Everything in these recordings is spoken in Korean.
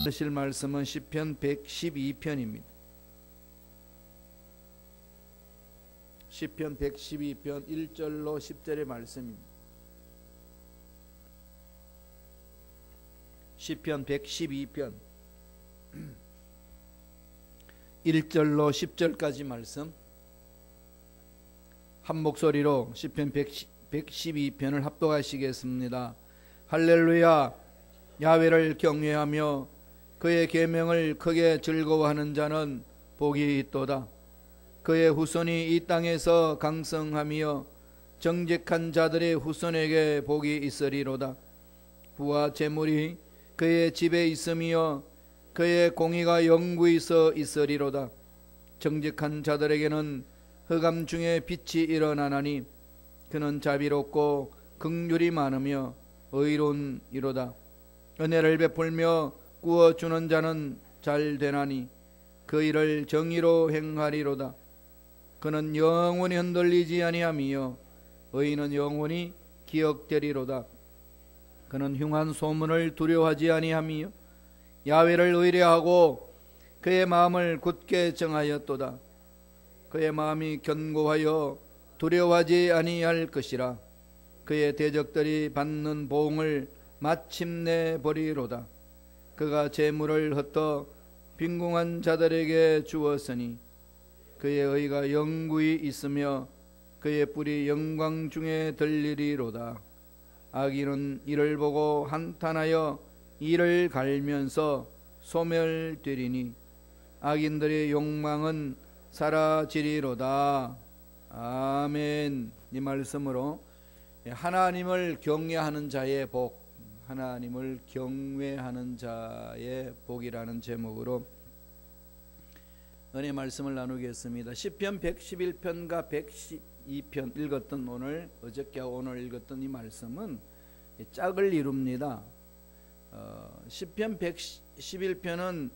하실 말씀은 시편 112편입니다. 시편 112편 1절로 10절의 말씀입니다. 시편 112편 1절로 10절까지 말씀 한 목소리로 시편 112편을 합독하시겠습니다. 할렐루야. 야훼를 경외하며 그의 계명을 크게 즐거워하는 자는 복이 있도다. 그의 후손이 이 땅에서 강성하며 정직한 자들의 후손에게 복이 있으리로다. 부와 재물이 그의 집에 있으며 그의 공의가 영구히서 있으리로다. 정직한 자들에게는 흑암 중에 빛이 일어나나니 그는 자비롭고 긍휼이 많으며 의로운 이로다. 은혜를 베풀며 구워주는 자는 잘 되나니 그 일을 정의로 행하리로다. 그는 영원히 흔들리지 아니하며 의인은 영원히 기억되리로다. 그는 흉한 소문을 두려워하지 아니하며 야훼를 의뢰하고 그의 마음을 굳게 정하였도다. 그의 마음이 견고하여 두려워하지 아니할 것이라. 그의 대적들이 받는 보응을 마침내 보리로다. 그가 재물을 흩어 빈궁한 자들에게 주었으니 그의 의가 영구히 있으며 그의 뿔이 영광 중에 들리리로다. 악인은 이를 보고 한탄하여 이를 갈면서 소멸되리니 악인들의 욕망은 사라지리로다. 아멘. 이 말씀으로 하나님을 경외하는 자의 복, 하나님을 경외하는 자의 복이라는 제목으로 은혜 말씀을 나누겠습니다. 시편 111편과 112편 읽었던 오늘, 어저께 오늘 읽었던 이 말씀은 짝을 이룹니다. 시편 111편은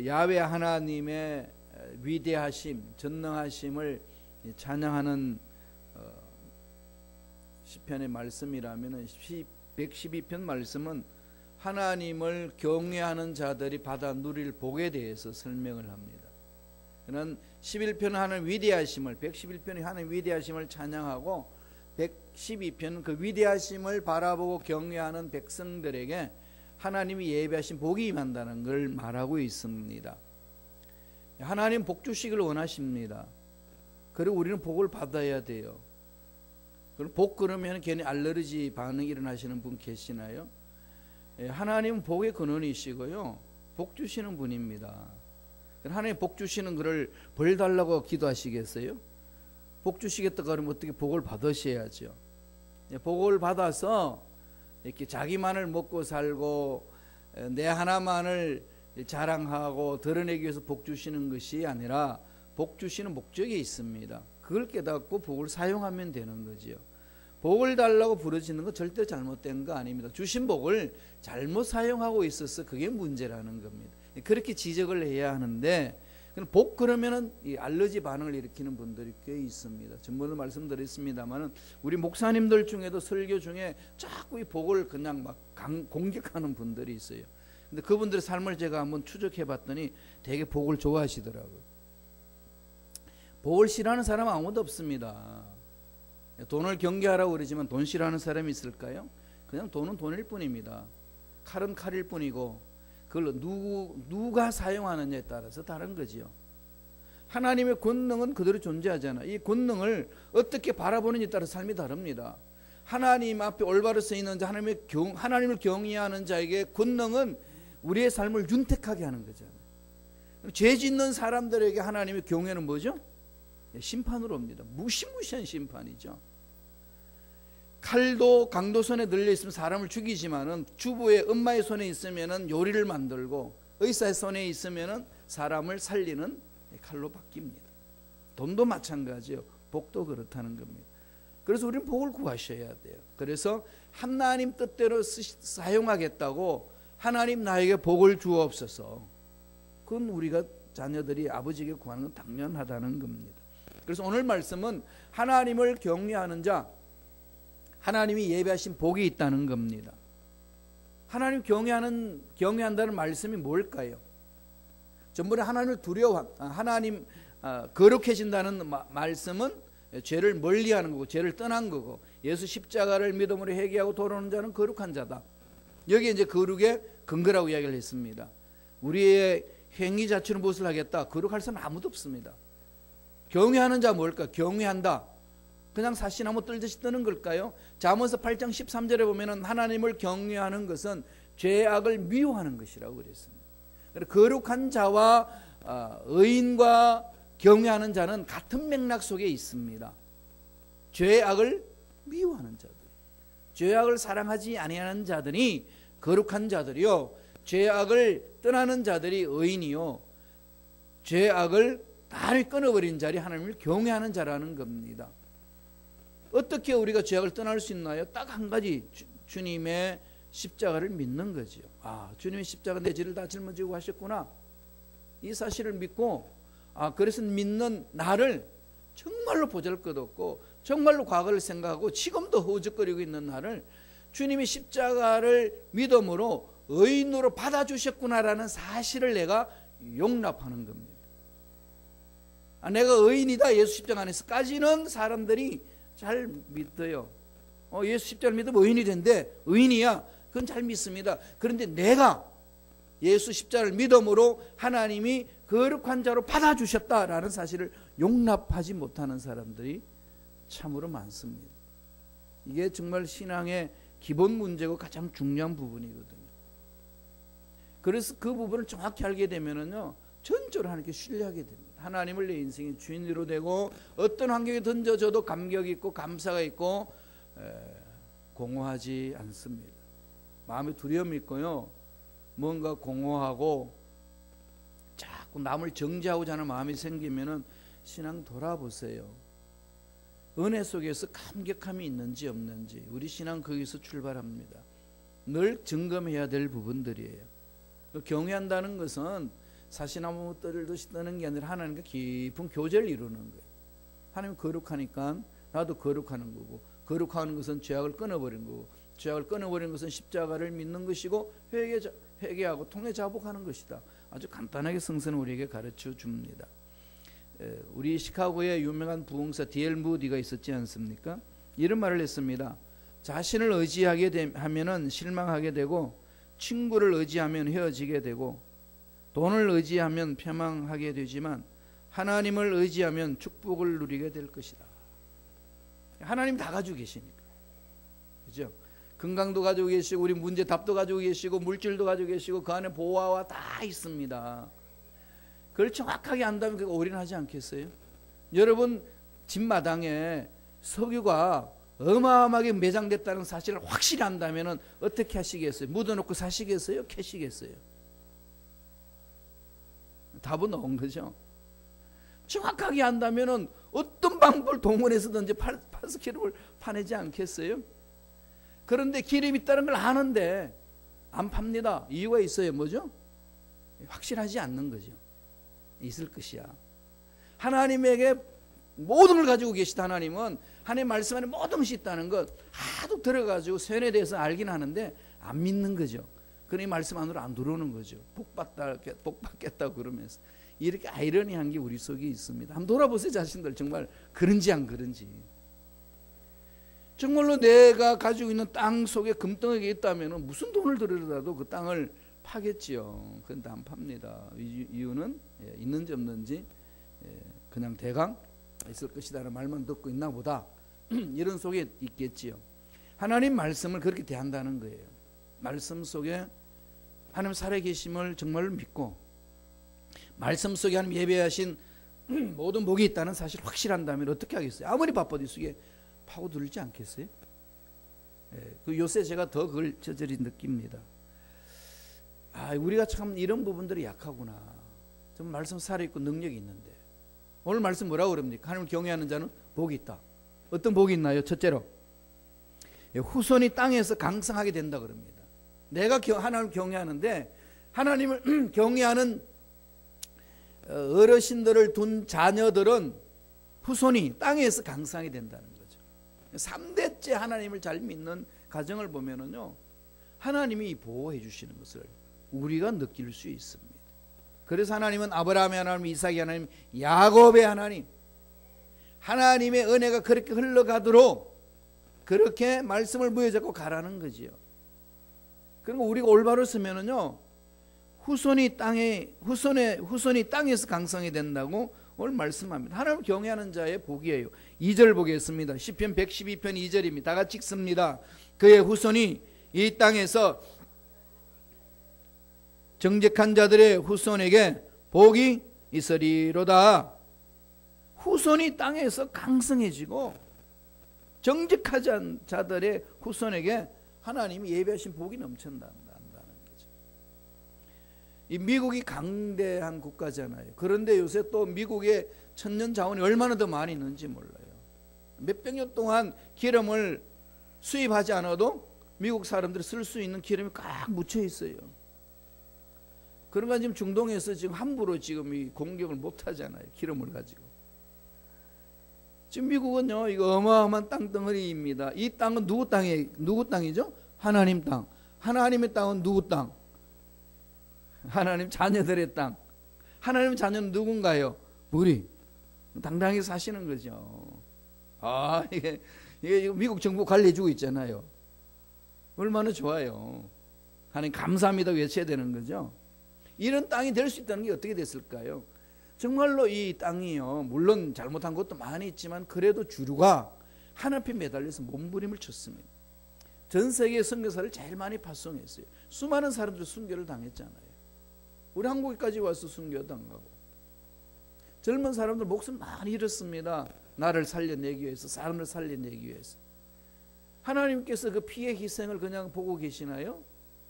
야훼 하나님의 위대하심, 전능하심을 찬양하는 시편의 말씀이라면 112편 말씀은 하나님을 경외하는 자들이 받아 누릴 복에 대해서 설명을 합니다. 그는 11편은 하나님 위대하심을, 111편이 하나님 위대하심을 찬양하고 112편은 그 위대하심을 바라보고 경외하는 백성들에게 하나님이 예비하신 복이 임한다는 걸 말하고 있습니다. 하나님 복 주시기를 원하십니다. 그리고 우리는 복을 받아야 돼요. 그럼 복 그러면 괜히 알레르기 반응이 일어나시는 분 계시나요? 하나님은 복의 근원이시고요, 복 주시는 분입니다. 하나님 복 주시는 것을 벌 달라고 기도하시겠어요? 복 주시겠다 그러면 어떻게 복을 받으셔야죠. 복을 받아서 이렇게 자기만을 먹고 살고 내 하나만을 자랑하고 드러내기 위해서 복 주시는 것이 아니라 복 주시는 목적이 있습니다. 그걸 깨닫고 복을 사용하면 되는 거지요. 복을 달라고 부르짖는 건 절대 잘못된 거 아닙니다. 주신 복을 잘못 사용하고 있어서 그게 문제라는 겁니다. 그렇게 지적을 해야 하는데, 복 그러면은 이 알러지 반응을 일으키는 분들이 꽤 있습니다. 전번에 말씀드렸습니다만은 우리 목사님들 중에도 설교 중에 자꾸 이 복을 그냥 막 공격하는 분들이 있어요. 근데 그분들의 삶을 제가 한번 추적해 봤더니 되게 복을 좋아하시더라고요. 복을 싫어하는 사람은 아무도 없습니다. 돈을 경계하라고 그러지만 돈 싫어하는 사람이 있을까요? 그냥 돈은 돈일 뿐입니다. 칼은 칼일 뿐이고 그걸 누가 사용하느냐에 따라서 다른 거지요. 하나님의 권능은 그대로 존재하잖아요. 이 권능을 어떻게 바라보느냐에 따라 삶이 다릅니다. 하나님 앞에 올바로 서 있는 자, 하나님을 경외하는 자에게 권능은 우리의 삶을 윤택하게 하는 거잖아요. 죄 짓는 사람들에게 하나님의 경외는 뭐죠? 심판으로 옵니다. 무시무시한 심판이죠. 칼도 강도 손에 들려 있으면 사람을 죽이지만은 주부의 엄마의 손에 있으면은 요리를 만들고, 의사의 손에 있으면은 사람을 살리는 칼로 바뀝니다. 돈도 마찬가지요. 복도 그렇다는 겁니다. 그래서 우리는 복을 구하셔야 돼요. 그래서 하나님 뜻대로 사용하겠다고 하나님 나에게 복을 주옵소서, 그건 우리가 자녀들이 아버지에게 구하는 건 당연하다는 겁니다. 그래서 오늘 말씀은 하나님을 경외하는 자, 하나님이 예비하신 복이 있다는 겁니다. 하나님 경외한다는 말씀이 뭘까요? 전번에 하나님을 하나님 거룩해진다는 말씀은 죄를 멀리하는 거고 죄를 떠난 거고, 예수 십자가를 믿음으로 회개하고 돌아오는 자는 거룩한 자다. 여기에 이제 거룩의 근거라고 이야기를 했습니다. 우리의 행위 자체는 무엇을 하겠다? 거룩할 사람 아무도 없습니다. 경외하는 자 뭘까? 경외한다. 그냥 사시나무 떨듯이 뜨는 걸까요? 잠언서 8장 13절에 보면은 하나님을 경외하는 것은 죄악을 미워하는 것이라고 그랬습니다. 거룩한 자와 의인과 경외하는 자는 같은 맥락 속에 있습니다. 죄악을 미워하는 자들, 죄악을 사랑하지 아니하는 자들이 거룩한 자들이요, 죄악을 떠나는 자들이 의인이요, 죄악을 다리 끊어버린 자리 하나님을 경외하는 자라는 겁니다. 어떻게 우리가 죄악을 떠날 수 있나요? 딱 한 가지, 주님의 십자가를 믿는 거죠. 주님의 십자가 내 죄를 다 짊어지고 하셨구나, 이 사실을 믿고 그래서 믿는 나를, 정말로 보잘것없고 정말로 과거를 생각하고 지금도 허우적거리고 있는 나를 주님이 십자가를 믿음으로 의인으로 받아주셨구나라는 사실을 내가 용납하는 겁니다. 내가 의인이다, 예수 십자가 안에서까지는 사람들이 잘 믿어요. 예수 십자가를 믿으면 의인이 된대. 의인이야, 그건 잘 믿습니다. 그런데 내가 예수 십자가를 믿음으로 하나님이 거룩한 자로 받아주셨다라는 사실을 용납하지 못하는 사람들이 참으로 많습니다. 이게 정말 신앙의 기본 문제고 가장 중요한 부분이거든요. 그래서 그 부분을 정확히 알게 되면은요, 전적으로 하나님께 신뢰하게 됩니다. 하나님을 내 인생의 주인으로 되고 어떤 환경에 던져져도 감격이 있고 감사가 있고 공허하지 않습니다. 마음에 두려움이 있고요, 뭔가 공허하고 자꾸 남을 정죄하고자 하는 마음이 생기면은 신앙 돌아보세요. 은혜 속에서 감격함이 있는지 없는지, 우리 신앙 거기서 출발합니다. 늘 점검해야 될 부분들이에요. 경외한다는 것은 사시나무 떨듯이 뜨는 게 아니라 하나님과 깊은 교제를 이루는 거예요. 하나님 거룩하니까 나도 거룩하는 거고, 거룩하는 것은 죄악을 끊어버린 거고, 죄악을 끊어버린 것은 십자가를 믿는 것이고 회개하고 통해 자복하는 것이다. 아주 간단하게 성서는 우리에게 가르쳐 줍니다. 우리 시카고에 유명한 부흥사 D.L. 무디가 있었지 않습니까? 이런 말을 했습니다. 자신을 의지하게 하면은 실망하게 되고, 친구를 의지하면 헤어지게 되고, 돈을 의지하면 패망하게 되지만 하나님을 의지하면 축복을 누리게 될 것이다. 하나님 다 가지고 계시니까, 그죠? 건강도 가지고 계시고, 우리 문제 답도 가지고 계시고, 물질도 가지고 계시고, 그 안에 보화와 다 있습니다. 그걸 정확하게 안다면 그거 올인하지 않겠어요? 여러분 집 마당에 석유가 어마어마하게 매장됐다는 사실을 확실히 안다면 어떻게 하시겠어요? 묻어놓고 사시겠어요? 캐시겠어요? 답은 나온 거죠. 정확하게 안다면 어떤 방법을 동원해서든지 파서 기름을 파내지 않겠어요? 그런데 기름이 있다는 걸 아는데 안 팝니다. 이유가 있어요. 뭐죠? 확실하지 않는 거죠. 있을 것이야. 하나님에게 모든 걸 가지고 계시다. 하나님은 하나님 말씀 안에 모든 것이 있다는 것 하도 들어가지고 선에 대해서 알긴 하는데 안 믿는 거죠. 그러니 말씀 안으로 안 들어오는 거죠. 복 받겠다고 그러면서. 이렇게 아이러니한 게 우리 속에 있습니다. 한번 돌아보세요. 자신들 정말 그런지 안 그런지. 정말로 내가 가지고 있는 땅 속에 금덩이가 있다면 무슨 돈을 들여라도 그 땅을 파겠지요. 그런데 안 팝니다. 이유는 있는지 없는지 그냥 대강 있을 것이다라는 말만 듣고 있나 보다, 이런 속에 있겠지요. 하나님 말씀을 그렇게 대한다는 거예요. 말씀 속에 하나님 살아계심을 정말로 믿고, 말씀 속에 하나님 예배하신 모든 복이 있다는 사실을 확실한다면 어떻게 하겠어요? 아무리 바빠도 이 속에 파고들지 않겠어요? 그 요새 제가 더 그걸 저절히 느낍니다. 우리가 참 이런 부분들이 약하구나. 좀 말씀 살아있고 능력이 있는데. 오늘 말씀 뭐라고 그럽니까? 하나님을 경외하는 자는 복이 있다. 어떤 복이 있나요? 첫째로 후손이 땅에서 강성하게 된다 그럽니다. 내가 하나님을 경외하는데, 하나님을 경외하는 어르신들을 둔 자녀들은 후손이 땅에서 강성하게 된다는 거죠. 3대째 하나님을 잘 믿는 가정을 보면은요, 하나님이 보호해 주시는 것을 우리가 느낄 수 있습니다. 그래서 하나님은 아브라함의 하나님, 이삭의 하나님, 야곱의 하나님, 하나님의 은혜가 그렇게 흘러가도록 그렇게 말씀을 부여잡고 가라는 거지요. 그리고 우리가 올바로 쓰면은요, 후손이 땅에서 강성이 된다고 오늘 말씀합니다. 하나님을 경외하는 자의 복이에요. 2절 보겠습니다. 시편 112편 2절입니다. 다 같이 읽습니다. 그의 후손이 이 땅에서 정직한 자들의 후손에게 복이 있으리로다. 후손이 땅에서 강성해지고 정직하지 않은 자들의 후손에게 하나님이 예비하신 복이 넘친다는 거죠. 이 미국이 강대한 국가잖아요. 그런데 요새 또 미국의 천년 자원이 얼마나 더 많이 있는지 몰라요. 몇백 년 동안 기름을 수입하지 않아도 미국 사람들이 쓸 수 있는 기름이 꽉 묻혀 있어요. 그러니까 지금 중동에서 지금 함부로 지금 이 공격을 못 하잖아요. 기름을 가지고. 지금 미국은요, 이거 어마어마한 땅덩어리입니다. 이 땅은 누구 땅이죠? 하나님 땅. 하나님의 땅은 누구 땅? 하나님 자녀들의 땅. 하나님 자녀는 누군가요? 우리. 당당히 사시는 거죠. 이게 미국 정부 관리해주고 있잖아요. 얼마나 좋아요. 하나님 감사합니다 외쳐야 되는 거죠. 이런 땅이 될 수 있다는 게 어떻게 됐을까요? 정말로 이 땅이요, 물론 잘못한 것도 많이 있지만 그래도 주류가 하나님 앞에 매달려서 몸부림을 쳤습니다. 전 세계 선교사를 제일 많이 파송했어요. 수많은 사람들이 순교를 당했잖아요. 우리 한국에까지 와서 순교 당하고, 젊은 사람들 목숨 많이 잃었습니다. 나를 살려내기 위해서, 사람을 살려내기 위해서. 하나님께서 그 피의 희생을 그냥 보고 계시나요?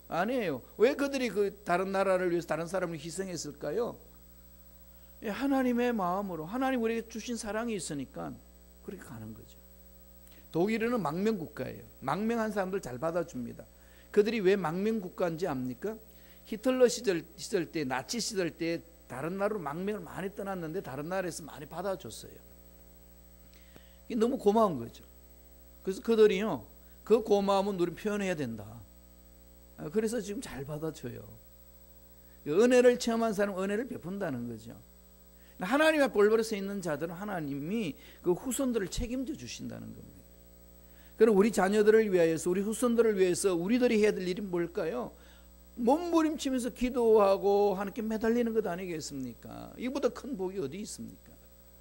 아니에요. 왜 그들이 그 다른 나라를 위해서 다른 사람을 희생했을까요? 하나님의 마음으로, 하나님 우리에게 주신 사랑이 있으니까 그렇게 가는 거죠. 독일은 망명 국가예요. 망명한 사람들 잘 받아줍니다. 그들이 왜 망명 국가인지 압니까? 히틀러 시절 때, 나치 시절 때 다른 나라로 망명을 많이 떠났는데 다른 나라에서 많이 받아줬어요. 이게 너무 고마운 거죠. 그래서 그들이요, 그 고마움은 우리 표현해야 된다. 그래서 지금 잘 받아줘요. 은혜를 체험한 사람은 은혜를 베푼다는 거죠. 하나님 앞에 올바로 서 있는 자들은 하나님이 그 후손들을 책임져 주신다는 겁니다. 그럼 우리 자녀들을 위하여서, 우리 후손들을 위해서 우리들이 해야 될 일이 뭘까요? 몸부림치면서 기도하고 하나님께 매달리는 것 아니겠습니까? 이보다 큰 복이 어디 있습니까?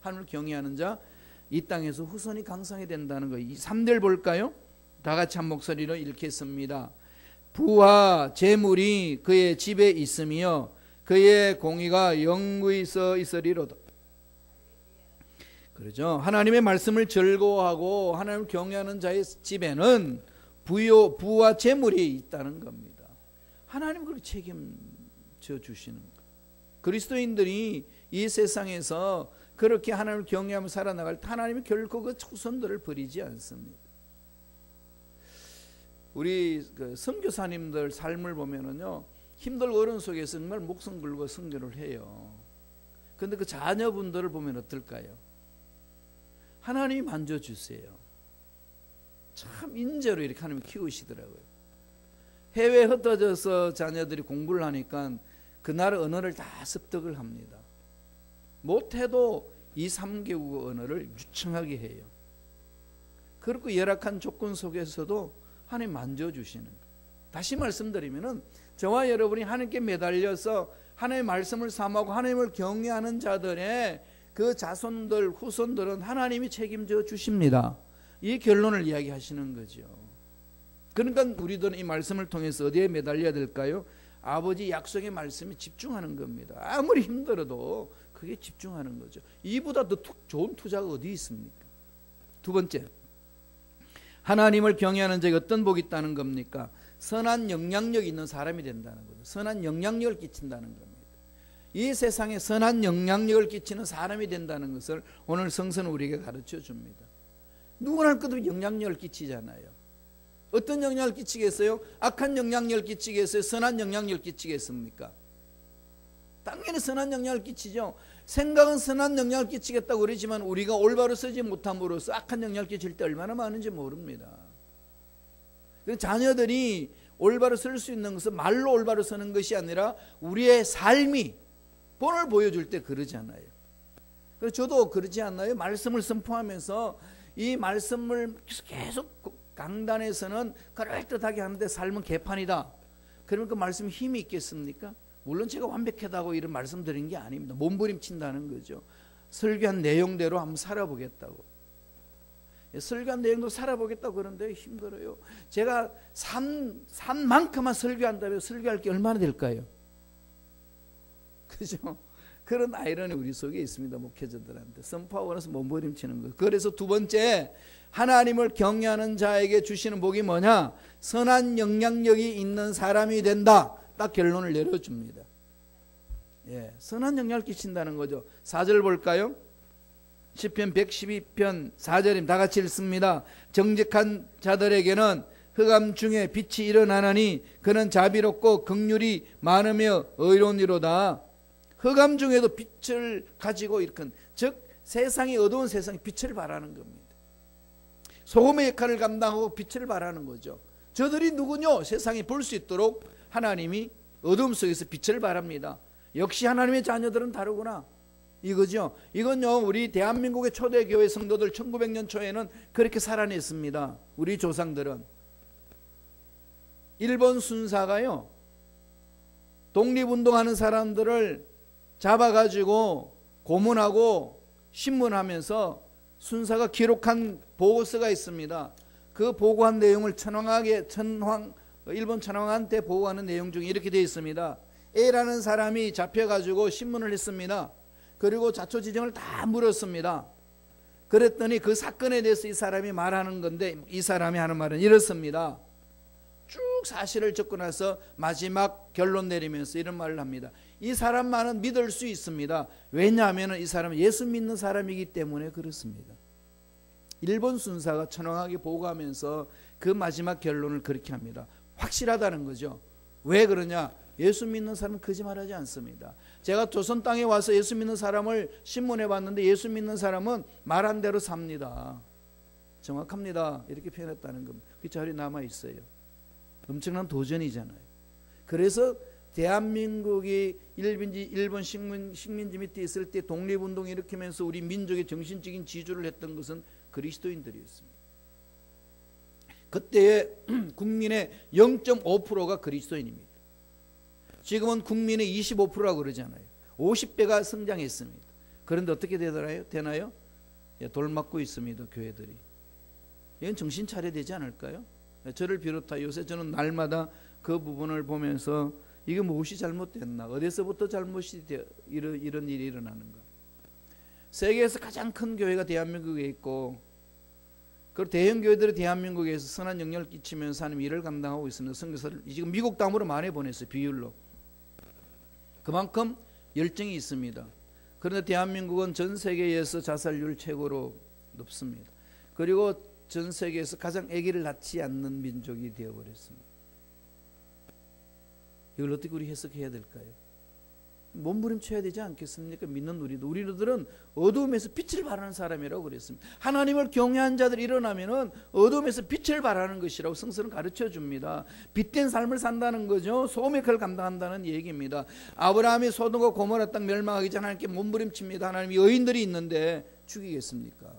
하나님을 경외하는 자, 이 땅에서 후손이 강성이 된다는 거. 이 3절 볼까요? 다 같이 한 목소리로 읽겠습니다. 부와 재물이 그의 집에 있으며 그의 공의가 영구히 서 있으리로다. 그렇죠. 하나님의 말씀을 즐거워하고 하나님을 경외하는 자의 집에는 부와 재물이 있다는 겁니다. 하나님 그렇게 책임져 주시는 것. 그리스도인들이 이 세상에서 그렇게 하나님을 경외하며 살아나갈 때 하나님이 결코 그 후손들을 버리지 않습니다. 우리 그 선교사님들 삶을 보면은요, 힘들고 어려운 속에서 정말 목숨 걸고 선교를 해요. 그런데 그 자녀분들을 보면 어떨까요? 하나님이 만져주세요. 참 인재로 이렇게 하나님이 키우시더라고요. 해외에 흩어져서 자녀들이 공부를 하니까 그 나라 언어를 다 습득을 합니다. 못해도 2, 3개국 언어를 유창하게 해요. 그렇고 열악한 조건 속에서도 하나님 만져주시는 거예요. 다시 말씀드리면은 저와 여러분이 하나님께 매달려서 하나님의 말씀을 삼하고 하나님을 경외하는 자들의 그 자손들, 후손들은 하나님이 책임져 주십니다. 이 결론을 이야기하시는 거죠. 그러니까 우리들은 이 말씀을 통해서 어디에 매달려야 될까요? 아버지 약속의 말씀에 집중하는 겁니다. 아무리 힘들어도 그게 집중하는 거죠. 이보다 더 좋은 투자가 어디 있습니까? 두 번째, 하나님을 경외하는 자에게 어떤 복이 있다는 겁니까? 선한 영향력이 있는 사람이 된다는 거죠. 선한 영향력을 끼친다는 겁니다. 이 세상에 선한 영향력을 끼치는 사람이 된다는 것을 오늘 성서는 우리에게 가르쳐 줍니다. 누구나 할 것도 영향력을 끼치잖아요. 어떤 영향을 끼치겠어요? 악한 영향력을 끼치겠어요? 선한 영향력을 끼치겠습니까? 당연히 선한 영향을 끼치죠. 생각은 선한 영향을 끼치겠다고 그러지만 우리가 올바로 쓰지 못함으로써 악한 영향을 끼칠 때 얼마나 많은지 모릅니다. 자녀들이 올바로 설 수 있는 것은 말로 올바로 서는 것이 아니라 우리의 삶이 본을 보여줄 때 그러잖아요. 그래서 저도 그러지 않나요? 말씀을 선포하면서 이 말씀을 계속 강단에서는 그럴듯하게 하는데 삶은 개판이다. 그러면 그 말씀 힘이 있겠습니까? 물론 제가 완벽하다고 이런 말씀 드린 게 아닙니다. 몸부림친다는 거죠. 설교한 내용대로 한번 살아보겠다고. 설교한 내용도 살아보겠다고 그러는데 힘들어요. 제가 산만큼만 설교한다면 설교할 게 얼마나 될까요? 그죠? 그런 아이러니 우리 속에 있습니다. 목회자들한테 선포하고 나서 몸부림치는 거. 그래서 두 번째, 하나님을 경외하는 자에게 주시는 복이 뭐냐? 선한 영향력이 있는 사람이 된다. 딱 결론을 내려줍니다. 예, 선한 영향을 끼친다는 거죠. 4절 볼까요? 시편 112편 4절입니다. 다 같이 읽습니다. 정직한 자들에게는 흑암 중에 빛이 일어나나니 그는 자비롭고 긍휼이 많으며 의로우니로다. 흑암 중에도 빛을 가지고 일으킨, 즉 세상이 어두운 세상에 빛을 발하는 겁니다. 소금의 역할을 감당하고 빛을 발하는 거죠. 저들이 누구뇨? 세상이 볼 수 있도록 하나님이 어둠 속에서 빛을 발합니다. 역시 하나님의 자녀들은 다르구나 이거죠. 이건요, 우리 대한민국의 초대교회 성도들 1900년 초에는 그렇게 살아냈습니다. 우리 조상들은. 일본 순사가요, 독립운동하는 사람들을 잡아가지고 고문하고 신문하면서 순사가 기록한 보고서가 있습니다. 그 보고한 내용을 일본 천황한테 보고하는 내용 중에 이렇게 되어 있습니다. A라는 사람이 잡혀가지고 신문을 했습니다. 그리고 자초지종을 다 물었습니다. 그랬더니 그 사건에 대해서 이 사람이 말하는 건데, 이 사람이 하는 말은 이렇습니다. 쭉 사실을 적고 나서 마지막 결론 내리면서 이런 말을 합니다. 이 사람만은 믿을 수 있습니다. 왜냐하면 이 사람은 예수 믿는 사람이기 때문에 그렇습니다. 일본 순사가 천황하게 보고하면서 그 마지막 결론을 그렇게 합니다. 확실하다는 거죠. 왜 그러냐? 예수 믿는 사람은 거짓말하지 않습니다. 제가 조선 땅에 와서 예수 믿는 사람을 신문해 봤는데 예수 믿는 사람은 말한 대로 삽니다. 정확합니다. 이렇게 표현했다는 겁니다. 그 자리에 남아 있어요. 엄청난 도전이잖아요. 그래서 대한민국이 일본 식민지 밑에 있을 때 독립운동 일으키면서 우리 민족의 정신적인 지주를 했던 것은 그리스도인들이었습니다. 그때의 국민의 0.5%가 그리스도인입니다. 지금은 국민의 25%라고 그러잖아요. 50배가 성장했습니다. 그런데 어떻게 되나요? 돌 맞고 있습니다. 교회들이. 이건 정신 차려야 되지 않을까요? 저를 비롯하여 요새 저는 날마다 그 부분을 보면서 이게 무엇이 잘못됐나, 어디서부터 잘못이 이런 일이 일어나는가. 세계에서 가장 큰 교회가 대한민국에 있고, 그 대형 교회들이 대한민국에서 선한 영향을 끼치면서 하는 일을 감당하고 있습니다. 선교사를 지금 미국 땅으로 많이 보냈어요. 비율로. 그만큼 열정이 있습니다. 그런데 대한민국은 전 세계에서 자살률 최고로 높습니다. 그리고 전 세계에서 가장 아기를 낳지 않는 민족이 되어버렸습니다. 이걸 어떻게 우리 해석해야 될까요? 몸부림쳐야 되지 않겠습니까? 믿는 우리들은 어두움에서 빛을 발하는 사람이라고 그랬습니다. 하나님을 경외한 자들이 일어나면은 어두움에서 빛을 발하는 것이라고 성서는 가르쳐 줍니다. 빛된 삶을 산다는 거죠. 소금의 역할을 감당한다는 얘기입니다. 아브라함이 소돔과 고모라 땅 멸망하기 전에 하나님께 몸부림칩니다. 하나님이 의인들이 있는데 죽이겠습니까?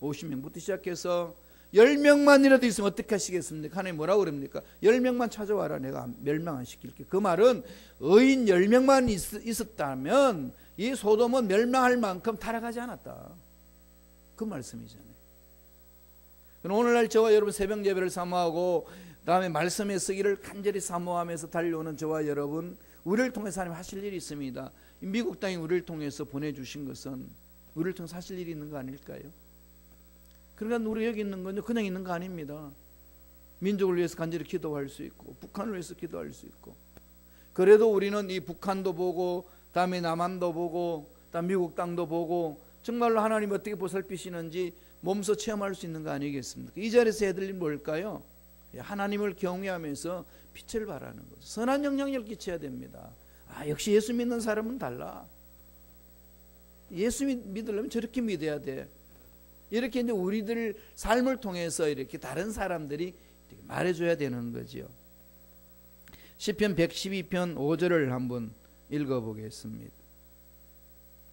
50명부터 시작해서 10명만이라도 있으면 어떻게 하시겠습니까? 하나님 뭐라고 그럽니까? 10명만 찾아와라. 내가 멸망 안 시킬게. 그 말은 의인 10명만 있었다면 이 소돔은 멸망할 만큼 타락하지 않았다. 그 말씀이잖아요. 오늘날 저와 여러분 새벽 예배를 사모하고 다음에 말씀의 쓰기를 간절히 사모하면서 달려오는 저와 여러분, 우리를 통해서 하나님 하실 일이 있습니다. 미국 땅에 우리를 통해서 보내주신 것은 우리를 통해서 하실 일이 있는 거 아닐까요? 그러니까 우리 여기 있는 건요, 그냥 있는 거 아닙니다. 민족을 위해서 간절히 기도할 수 있고, 북한을 위해서 기도할 수 있고. 그래도 우리는 이 북한도 보고, 다음에 남한도 보고, 다음 미국 땅도 보고, 정말로 하나님 어떻게 보살피시는지 몸소 체험할 수 있는 거 아니겠습니까? 이 자리에서 해야 될 일은 뭘까요? 하나님을 경외하면서 빛을 발하는 거죠. 선한 영향력을 끼쳐야 됩니다. 아, 역시 예수 믿는 사람은 달라. 예수 믿으려면 저렇게 믿어야 돼. 이렇게 이제 우리들 삶을 통해서 이렇게 다른 사람들이 이렇게 말해줘야 되는 거지요. 시편 112편 5절을 한번 읽어보겠습니다.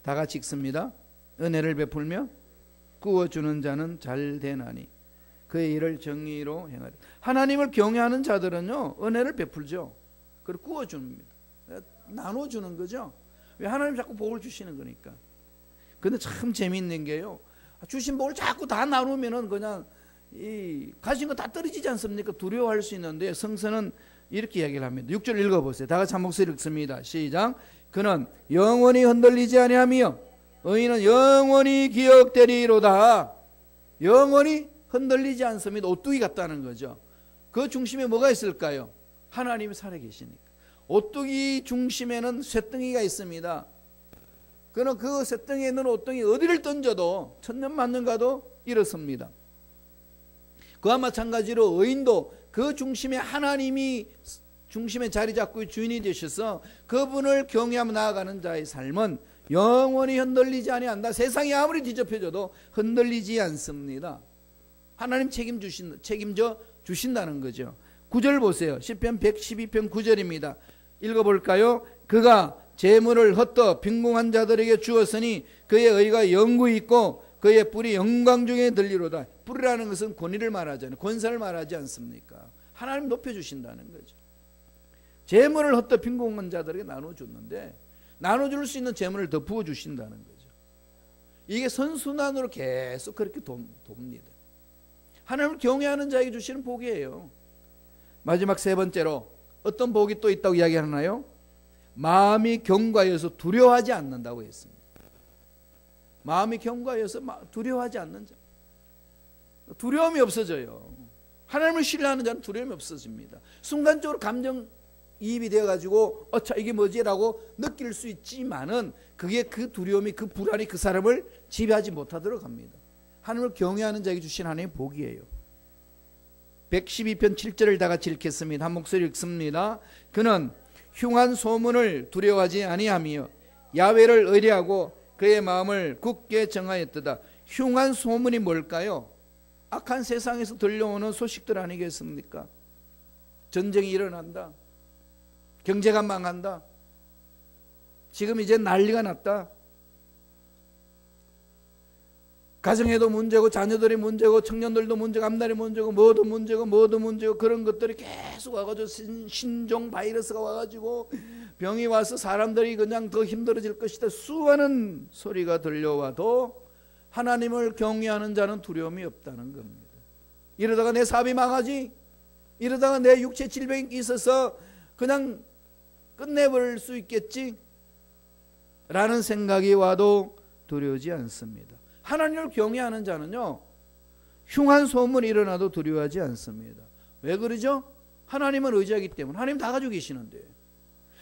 다 같이 읽습니다. 은혜를 베풀며 구워주는 자는 잘 되나니 그의 일을 정의로 행하리. 하나님을 경외하는 자들은요, 은혜를 베풀죠. 그리고 구워줍니다. 나눠주는 거죠. 왜? 하나님 자꾸 복을 주시는 거니까. 근데 참 재미있는 게요, 주신 복을 자꾸 다 나누면은 그냥 가진 거 다 떨어지지 않습니까? 두려워할 수 있는데 성서는 이렇게 이야기를 합니다. 6절 읽어보세요. 다 같이 한 목소리 읽습니다. 시작. 그는 영원히 흔들리지 아니하며 의인은 영원히 기억되리로다. 영원히 흔들리지 않습니다. 오뚜기 같다는 거죠. 그 중심에 뭐가 있을까요? 하나님이 살아계시니까. 오뚜기 중심에는 쇠덩이가 있습니다. 그는 그 쇠덩이에 있는 오뚜기 어디를 던져도 천년만년 가도 일어섭니다. 그와 마찬가지로 의인도 그 중심에 하나님이 중심에 자리 잡고 주인이 되셔서 그분을 경외하며 나아가는 자의 삶은 영원히 흔들리지 아니한다. 세상이 아무리 뒤집혀져도 흔들리지 않습니다. 하나님 책임져 주신다는 거죠. 9절 보세요. 시편 112편 9절입니다. 읽어볼까요? 그가 재물을 헛되어 빈궁한 자들에게 주었으니 그의 의가 영구히 있고 그의 뿔이 영광 중에 들리로다. 뿔이라는 것은 권위를 말하잖아요. 권세를 말하지 않습니까? 하나님 높여주신다는 거죠. 재물을 헛되어 빈궁한 자들에게 나눠줬는데 나눠줄 수 있는 재물을 더 부어주신다는 거죠. 이게 선순환으로 계속 그렇게 돕니다. 하나님을 경외하는 자에게 주시는 복이에요. 마지막 세 번째로 어떤 복이 또 있다고 이야기하나요? 마음이 견고하여서 두려워하지 않는다고 했습니다. 마음이 견고하여서 두려워하지 않는 자. 두려움이 없어져요. 하나님을 신뢰하는 자는 두려움이 없어집니다. 순간적으로 감정이입이 되어가지고 자 이게 뭐지? 라고 느낄 수 있지만은 그게 그 두려움이 그 불안이 그 사람을 지배하지 못하도록 합니다. 하나님을 경외하는 자에게 주신 하나님의 복이에요. 112편 7절을 다 같이 읽겠습니다. 한 목소리 읽습니다. 그는 흉한 소문을 두려워하지 아니하며 야훼를 의뢰하고 그의 마음을 굳게 정하였도다. 흉한 소문이 뭘까요? 악한 세상에서 들려오는 소식들 아니겠습니까? 전쟁이 일어난다. 경제가 망한다. 지금 이제 난리가 났다. 가정에도 문제고 자녀들이 문제고 청년들도 문제고 앞날이 문제고 뭐도 문제고 그런 것들이 계속 와가지고 신종 바이러스가 와가지고 병이 와서 사람들이 그냥 더 힘들어질 것이다. 수많은 소리가 들려와도 하나님을 경외하는 자는 두려움이 없다는 겁니다. 이러다가 내 사업이 망하지? 이러다가 내 육체 질병이 있어서 그냥 끝내버릴 수 있겠지? 라는 생각이 와도 두려우지 않습니다. 하나님을 경외하는 자는요, 흉한 소문이 일어나도 두려워하지 않습니다. 왜 그러죠? 하나님을 의지하기 때문에. 하나님 다 가지고 계시는데,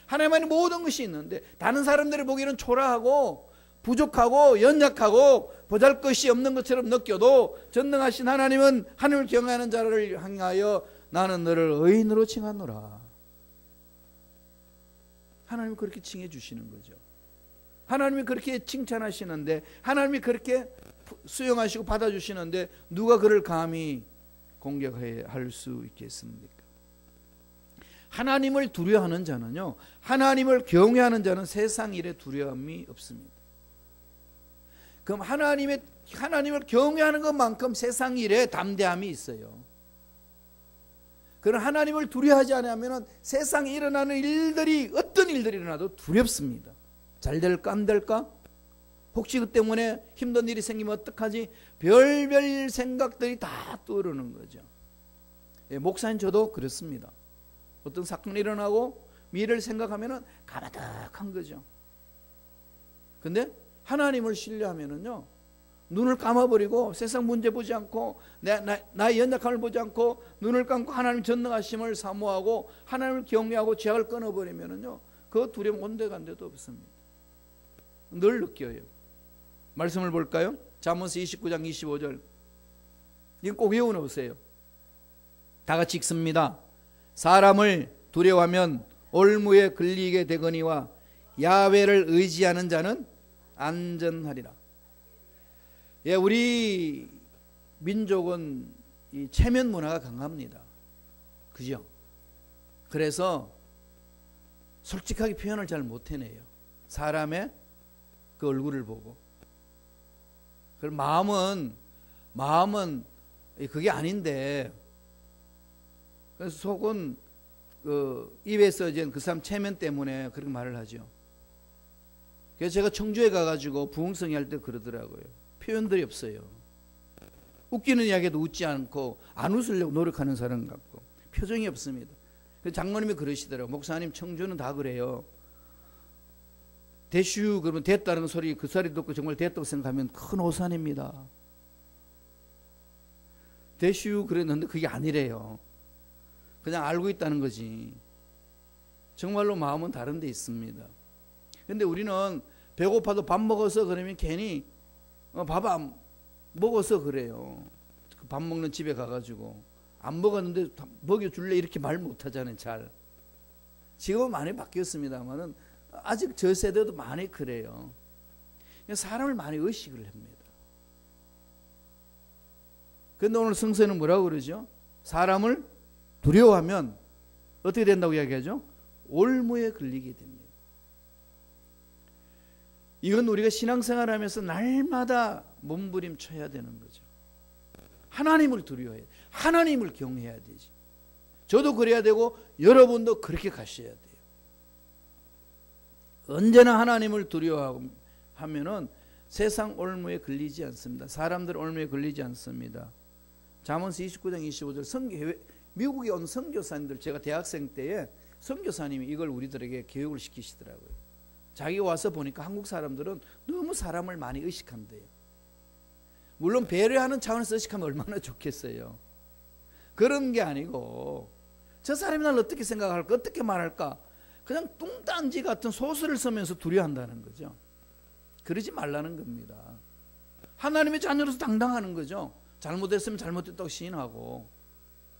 하나님 안에 모든 것이 있는데, 다른 사람들이 보기에는 초라하고 부족하고 연약하고 보잘것이 없는 것처럼 느껴도 전능하신 하나님은 하나님을 경외하는 자를 향하여 나는 너를 의인으로 칭하노라. 하나님이 그렇게 칭해 주시는 거죠. 하나님이 그렇게 칭찬하시는데, 하나님이 그렇게 수용하시고 받아주시는데 누가 그를 감히 공격할 수 있겠습니까? 하나님을 두려워하는 자는요, 하나님을 경외하는 자는 세상 일에 두려움이 없습니다. 그럼 하나님을 경외하는 것만큼 세상 일에 담대함이 있어요. 그럼 하나님을 두려워하지 않으면 세상에 일어나는 일들이 어떤 일들이 일어나도 두렵습니다. 잘 될까 안 될까? 혹시 그 때문에 힘든 일이 생기면 어떡하지? 별별 생각들이 다 떠오르는 거죠. 예, 목사님 저도 그렇습니다. 어떤 사건이 일어나고 미래를 생각하면 가마득한 거죠. 근데 하나님을 신뢰하면은요, 눈을 감아버리고 세상 문제 보지 않고 나의 연약함을 보지 않고 눈을 감고 하나님 전능하심을 사모하고 하나님을 경외하고 죄악을 끊어버리면은요, 그 두려움 온데간데도 없습니다. 늘 느껴요. 말씀을 볼까요? 잠언서 29장 25절. 이건 꼭 외워놓으세요. 다 같이 읽습니다. 사람을 두려워하면 올무에 걸리게 되거니와 야훼를 의지하는 자는 안전하리라. 예, 우리 민족은 이 체면 문화가 강합니다. 그죠? 그래서 솔직하게 표현을 잘 못해내요. 사람의 그 얼굴을 보고. 그럼 마음은 그게 아닌데, 그래서 속은 그 입에서 이제 그 사람 체면 때문에 그렇게 말을 하죠. 그래서 제가 청주에 가가지고 부흥성이 할 때 그러더라고요. 표현들이 없어요. 웃기는 이야기도 웃지 않고 안 웃으려고 노력하는 사람 같고 표정이 없습니다. 그래서 장로님이 그러시더라고요. 목사님, 청주는 다 그래요. 대슈 그러면 됐다는 소리, 그 소리 듣고 정말 됐다고 생각하면 큰 오산입니다. 대슈 그랬는데 그게 아니래요. 그냥 알고 있다는 거지. 정말로 마음은 다른 데 있습니다. 근데 우리는 배고파도 밥 먹어서 그러면 괜히 밥 안 먹어서 그래요. 밥 먹는 집에 가가지고 안 먹었는데 먹여줄래 이렇게 말 못하잖아요. 잘. 지금은 많이 바뀌었습니다만은 아직 저 세대도 많이 그래요. 사람을 많이 의식을 합니다. 그런데 오늘 성서는 뭐라고 그러죠? 사람을 두려워하면 어떻게 된다고 이야기하죠? 올무에 걸리게 됩니다. 이건 우리가 신앙생활하면서 날마다 몸부림쳐야 되는 거죠. 하나님을 두려워해야 돼. 하나님을 경외해야 되지. 저도 그래야 되고 여러분도 그렇게 가셔야 돼요. 언제나 하나님을 두려워하면은 세상 올무에 걸리지 않습니다. 사람들 올무에 걸리지 않습니다. 잠언서 29장 25절 미국에 온 선교사님들, 제가 대학생 때에 선교사님이 이걸 우리들에게 교육을 시키시더라고요. 자기가 와서 보니까 한국 사람들은 너무 사람을 많이 의식한대요. 물론 배려하는 차원에서 의식하면 얼마나 좋겠어요. 그런 게 아니고 저 사람이 날 어떻게 생각할까, 어떻게 말할까, 그냥 뚱딴지 같은 소설을 쓰면서 두려워한다는 거죠. 그러지 말라는 겁니다. 하나님의 자녀로서 당당하는 거죠. 잘못했으면 잘못했다고 시인하고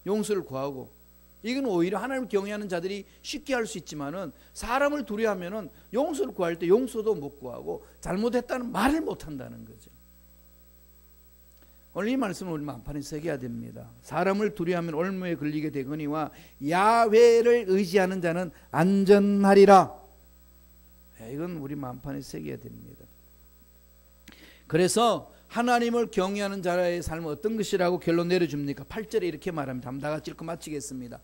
용서를 구하고. 이건 오히려 하나님을 경외하는 자들이 쉽게 할 수 있지만은 사람을 두려워하면은 용서를 구할 때 용서도 못 구하고 잘못했다는 말을 못 한다는 거죠. 오늘 이 말씀을 우리 마음판에 새겨야 됩니다. 사람을 두려워하면 올무에 걸리게 되거니와 야훼를 의지하는 자는 안전하리라. 이건 우리 마음판에 새겨야 됩니다. 그래서 하나님을 경외하는 자의 삶은 어떤 것이라고 결론 내려줍니까? 8절에 이렇게 말합니다. 한번 다 같이 읽고 마치겠습니다.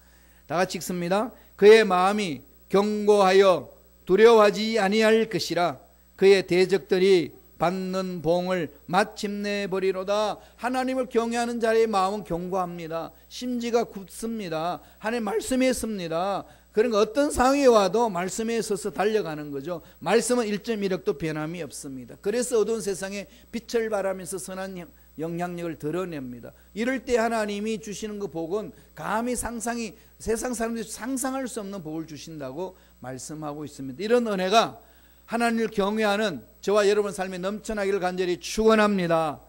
다 같이 읽습니다. 그의 마음이 견고하여 두려워하지 아니할 것이라. 그의 대적들이 받는 봉을 마침내 버리로다. 하나님을 경외하는 자의 마음은 견고합니다. 심지가 굳습니다. 하나님 말씀에 섭니다. 그러니까 어떤 상황에 와도 말씀에 서서 달려가는 거죠. 말씀은 1.1억도 변함이 없습니다. 그래서 어두운 세상에 빛을 발하면서 선한 영향력을 드러냅니다. 이럴 때 하나님이 주시는 그 복은 감히 세상 사람들이 상상할 수 없는 복을 주신다고 말씀하고 있습니다. 이런 은혜가 하나님을 경외하는 저와 여러분 삶에 넘쳐나기를 간절히 축원합니다.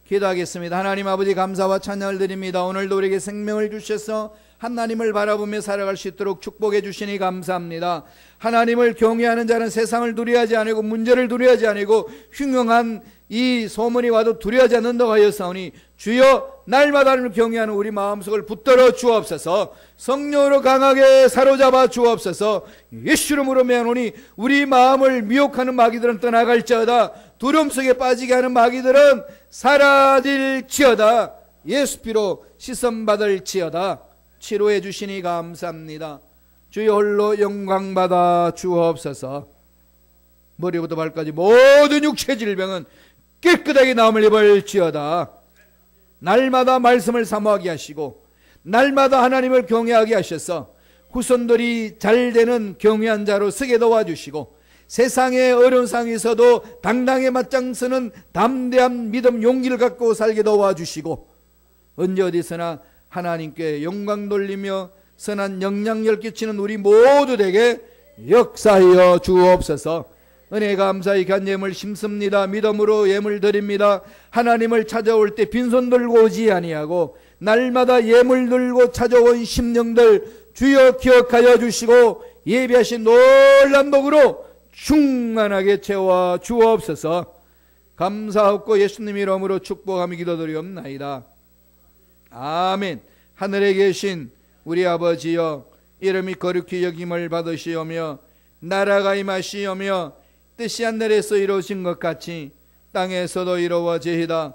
기도하겠습니다. 하나님 아버지, 감사와 찬양을 드립니다. 오늘도 우리에게 생명을 주셔서 하나님을 바라보며 살아갈 수 있도록 축복해 주시니 감사합니다. 하나님을 경외하는 자는 세상을 두려워하지 아니고 문제를 두려워하지 아니고 흉흉한 이 소문이 와도 두려워하지 않는다고 하였사오니 주여, 날마다 하나님을 경외하는 우리 마음속을 붙들어 주옵소서. 성령으로 강하게 사로잡아 주옵소서. 예수 이름으로 명하노니 우리 마음을 미혹하는 마귀들은 떠나갈지어다. 두려움 속에 빠지게 하는 마귀들은 사라질지어다. 예수 피로 씻음받을지어다. 치료해 주시니 감사합니다. 주여 홀로 영광받아 주옵소서. 머리부터 발까지 모든 육체 질병은 깨끗하게 나음을 입을지어다. 날마다 말씀을 사모하게 하시고 날마다 하나님을 경외하게 하셔서 후손들이 잘되는 경외한 자로 서게 도와주시고 세상의 어려운 상황에서도 당당히 맞장서는 담대한 믿음, 용기를 갖고 살게 도와주시고 언제 어디서나 하나님께 영광 돌리며 선한 영향력을 끼치는 우리 모두에게 역사하여 주옵소서. 은혜 감사히 간예물 심습니다. 믿음으로 예물 드립니다. 하나님을 찾아올 때 빈손 들고 오지 아니하고 날마다 예물 들고 찾아온 심령들 주여 기억하여 주시고 예비하신 놀란 복으로 충만하게 채워 주옵소서. 감사하고 예수님 이름으로 축복하며 기도드리옵나이다. 아멘. 하늘에 계신 우리 아버지여, 이름이 거룩히 여김을 받으시오며 나라가 임하시오며 뜻이 하늘에서 이루어진 것 같이 땅에서도 이루어지이다.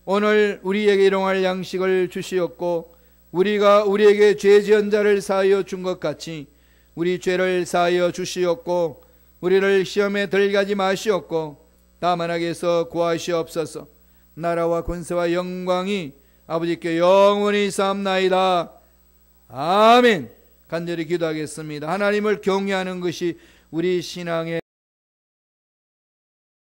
오늘 우리에게 일용할 양식을 주시옵고 우리가 우리에게 죄 지은 자를 사하여 준 것 같이 우리 죄를 사하여 주시옵고 우리를 시험에 들게 하지 마시옵고 다만 악에서 구하시옵소서. 나라와 권세와 영광이 아버지께 영원히 삼나이다. 아멘. 간절히 기도하겠습니다. 하나님을 경외하는 것이 우리 신앙의